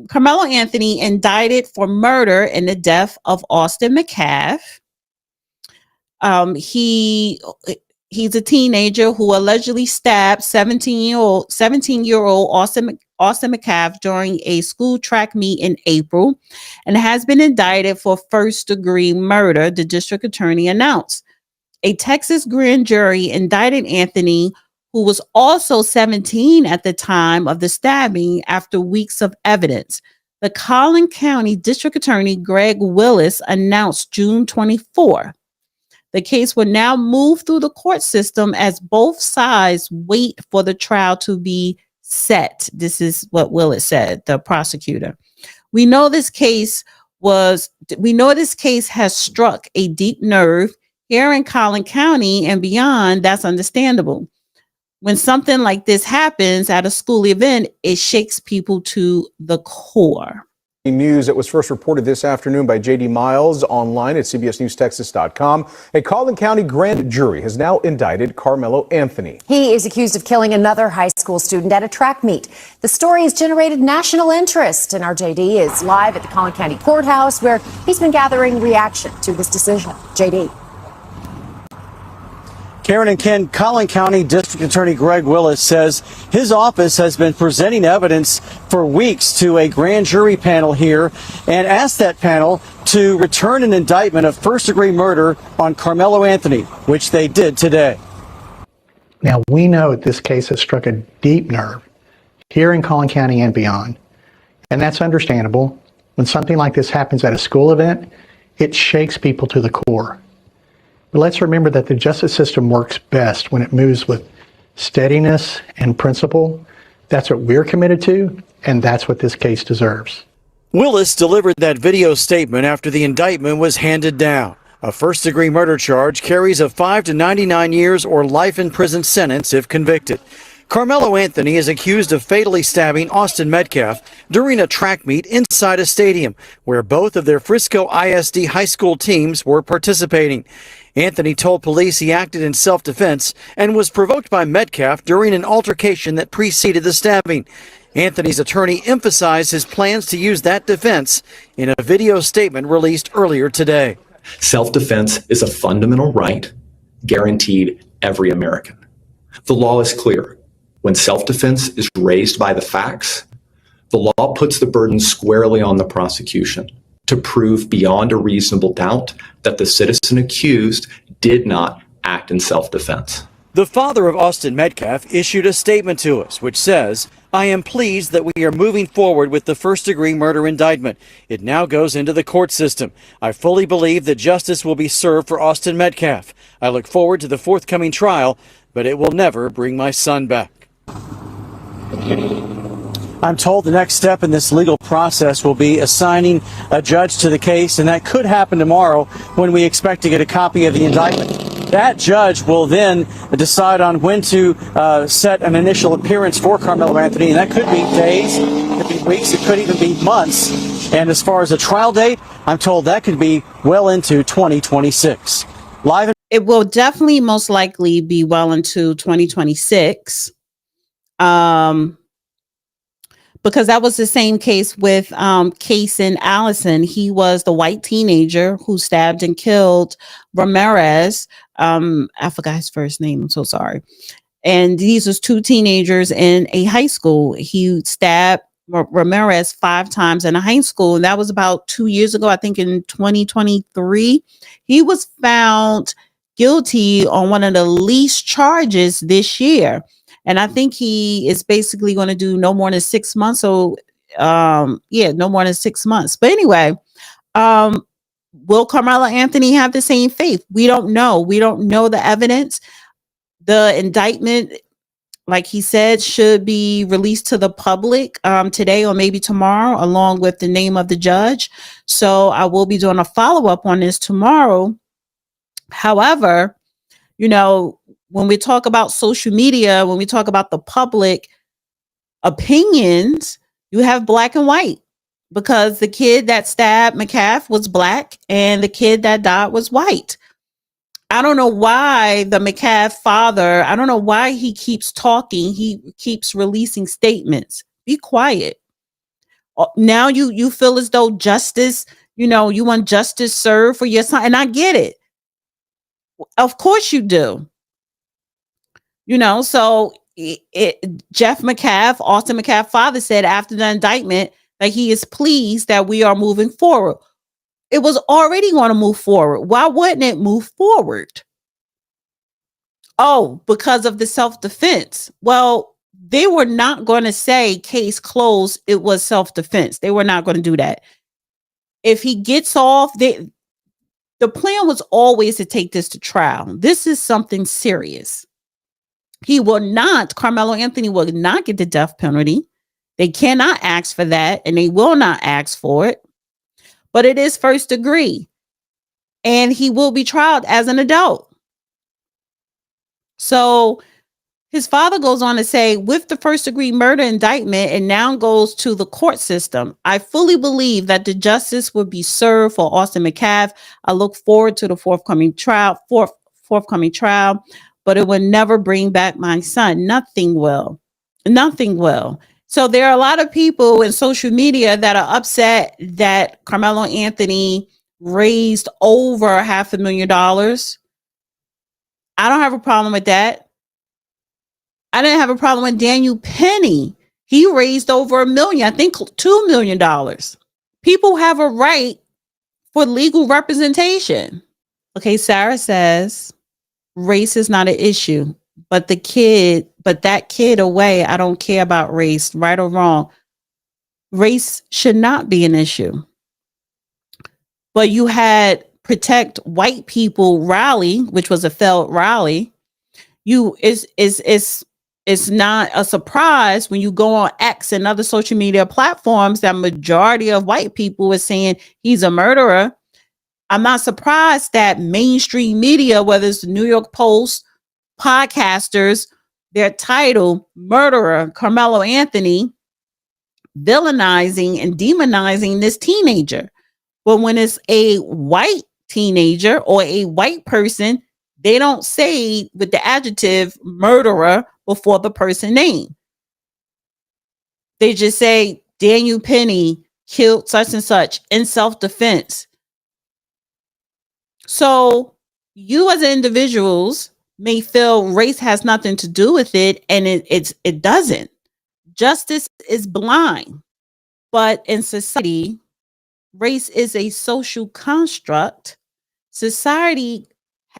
Karmelo Anthony indicted for murder in the death of Austin McCaff. He's a teenager who allegedly stabbed 17-year-old Austin McCaff during a school track meet in April and has been indicted for first-degree murder, the district attorney announced. A Texas grand jury indicted Anthony, who was also 17 at the time of the stabbing, after weeks of evidence. The Collin County District Attorney Greg Willis announced June 24. The case will now move through the court system as both sides wait for the trial to be set. This is what Willis said, the prosecutor. We know this case has struck a deep nerve here in Collin County and beyond. That's understandable. When something like this happens at a school event, it shakes people to the core. News that was first reported this afternoon by J.D. Miles online at cbsnewstexas.com. A Collin County grand jury has now indicted Carmelo Anthony. He is accused of killing another high school student at a track meet. The story has generated national interest, and our J.D. is live at the Collin County courthouse, where he's been gathering reaction to this decision. J.D. Karen and Ken, Collin County District Attorney Greg Willis says his office has been presenting evidence for weeks to a grand jury panel here and asked that panel to return an indictment of first-degree murder on Carmelo Anthony, which they did today. Now, we know this case has struck a deep nerve here in Collin County and beyond, and that's understandable. When something like this happens at a school event, it shakes people to the core. But let's remember that the justice system works best when it moves with steadiness and principle. That's what we're committed to, and that's what this case deserves. Willis delivered that video statement after the indictment was handed down. A first-degree murder charge carries a 5 to 99 years or life in prison sentence if convicted. Carmelo Anthony is accused of fatally stabbing Austin McCaff during a track meet inside a stadium where both of their Frisco ISD high school teams were participating. Anthony told police he acted in self-defense and was provoked by Metcalf during an altercation that preceded the stabbing. Anthony's attorney emphasized his plans to use that defense in a video statement released earlier today. Self-defense is a fundamental right guaranteed every American. The law is clear. When self-defense is raised by the facts, the law puts the burden squarely on the prosecution to prove beyond a reasonable doubt that the citizen accused did not act in self-defense. The father of Austin McCaff issued a statement to us which says, "I am pleased that we are moving forward with the first-degree murder indictment. It now goes into the court system. I fully believe that justice will be served for Austin McCaff. I look forward to the forthcoming trial, but it will never bring my son back." I'm told the next step in this legal process will be assigning a judge to the case, and that could happen tomorrow when we expect to get a copy of the indictment. That judge will then decide on when to set an initial appearance for Carmelo Anthony, and that could be days, it could be weeks, it could even be months. And as far as a trial date, I'm told that could be well into 2026. It will definitely most likely be well into 2026. Because that was the same case with Kason Allison. He was the white teenager who stabbed and killed Ramirez. I forgot his first name. I'm so sorry. And these was two teenagers in a high school. He stabbed Ramirez 5 times in a high school. And that was about 2 years ago, I think in 2023. He was found guilty on one of the least charges this year. And I think he is basically going to do no more than 6 months. So, no more than 6 months. But anyway, will Carmelo Anthony have the same fate? We don't know. We don't know the evidence. The indictment, like he said, should be released to the public today or maybe tomorrow, along with the name of the judge. So I will be doing a follow-up on this tomorrow. However, when we talk about social media, when we talk about the public opinions, you have black and white, because the kid that stabbed McCaff was black and the kid that died was white. I don't know why the McCaff father, I don't know why he keeps talking. He keeps releasing statements. Be quiet. Now you feel as though justice, you want justice served for your son. And I get it. Of course you do. So Jeff McCaff, Austin McCaff father, said after the indictment that he is pleased that we are moving forward. It was already going to move forward. Why wouldn't it move forward? Oh, because of the self-defense. Well, they were not going to say case closed. It was self-defense. They were not going to do that. If he gets off, the plan was always to take this to trial. This is something serious. Carmelo Anthony will not get the death penalty. They cannot ask for that, and they will not ask for it. But it is first degree, and he will be tried as an adult. So his father goes on to say, with the first degree murder indictment, it now goes to the court system. I fully believe that the justice will be served for Austin McCaff. I look forward to the forthcoming trial, but it will never bring back my son. Nothing will. Nothing will. So there are a lot of people in social media that are upset that Carmelo Anthony raised over $500,000. I don't have a problem with that. I didn't have a problem with Daniel Penny. He raised over $1 million, I think $2 million. People have a right for legal representation. Okay, Sarah says race is not an issue, but that kid away, I don't care about race, right or wrong. Race should not be an issue. But you had Protect White People rally, which was a failed rally. It's not a surprise when you go on X and other social media platforms that majority of white people is saying he's a murderer. I'm not surprised that mainstream media, whether it's the New York Post, podcasters, their title, murderer, Carmelo Anthony, villainizing and demonizing this teenager. But when it's a white teenager or a white person, they don't say with the adjective murderer before the person name. They just say Daniel Penny killed such and such in self-defense. So you as individuals may feel race has nothing to do with it, and it doesn't. Justice is blind. But in society, race is a social construct. Society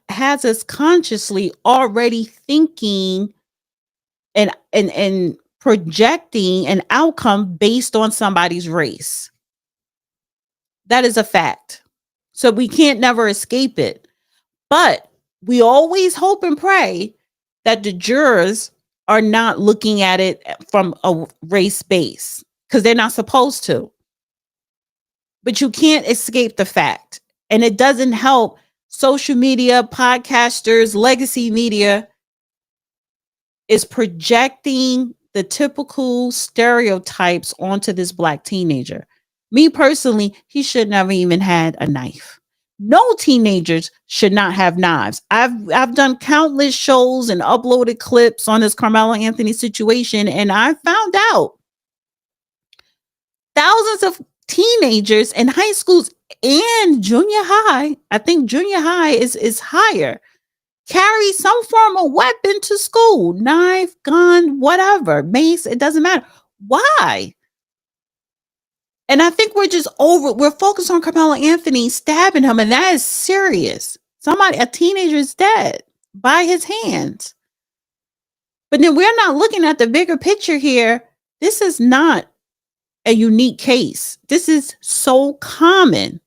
has us consciously already thinking and projecting an outcome based on somebody's race. That is a fact. So we can't never escape it. But we always hope and pray that the jurors are not looking at it from a race base, because they're not supposed to. But you can't escape the fact. And it doesn't help social media, podcasters, legacy media is projecting the typical stereotypes onto this Black teenager. Me personally, he should never even had a knife. No teenagers should not have knives. I've done countless shows and uploaded clips on this Carmelo Anthony situation, and I found out thousands of teenagers in high schools and junior high, I think junior high is higher, carry some form of weapon to school, knife, gun, whatever, mace, it doesn't matter. Why? And I think we're focused on Carmelo Anthony stabbing him, and that is serious. A teenager is dead by his hands. But then we're not looking at the bigger picture here. This is not a unique case. This is so common.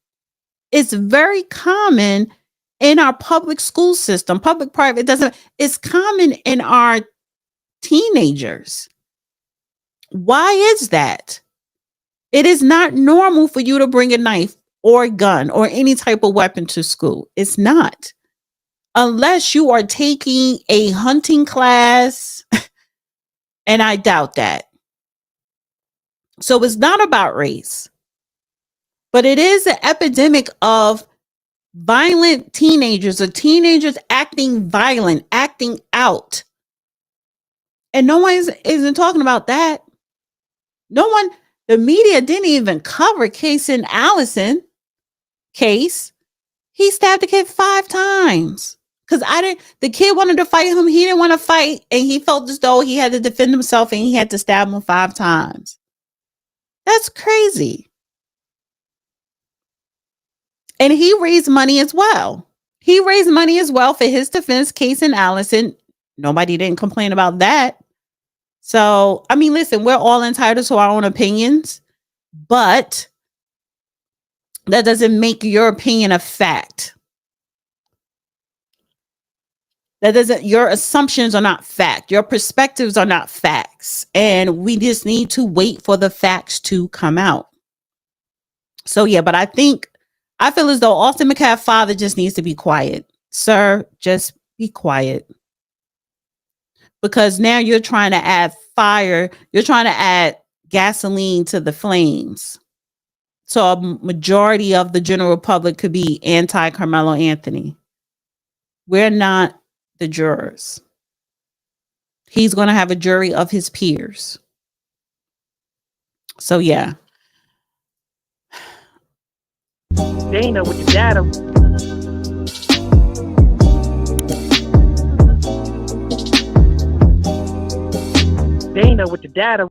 It's very common in our public school system, public, private, it's common in our teenagers. Why is that? It is not normal for you to bring a knife or a gun or any type of weapon to school. It's not. Unless you are taking a hunting class, and I doubt that. So it's not about race, but it is an epidemic of violent teenagers or teenagers acting violent, acting out. And no one isn't talking about that. No one, The media didn't even cover Casey Allison case. He stabbed the kid 5 times. Because the kid wanted to fight him. He didn't want to fight. And he felt as though he had to defend himself and he had to stab him 5 times. That's crazy. And he raised money as well. He raised money as well for his defense, Casey Allison. Nobody didn't complain about that. So, I mean, listen, we're all entitled to our own opinions, but that doesn't make your opinion a fact. Your assumptions are not fact. Your perspectives are not facts. And we just need to wait for the facts to come out. So, yeah, but I feel as though Austin McCaff's father just needs to be quiet. Sir, just be quiet. Because now you're trying to add fire. You're trying to add gasoline to the flames. So a majority of the general public could be anti-Carmelo Anthony. We're not the jurors. He's going to have a jury of his peers. So, yeah. Dana with the data. Dana with the data.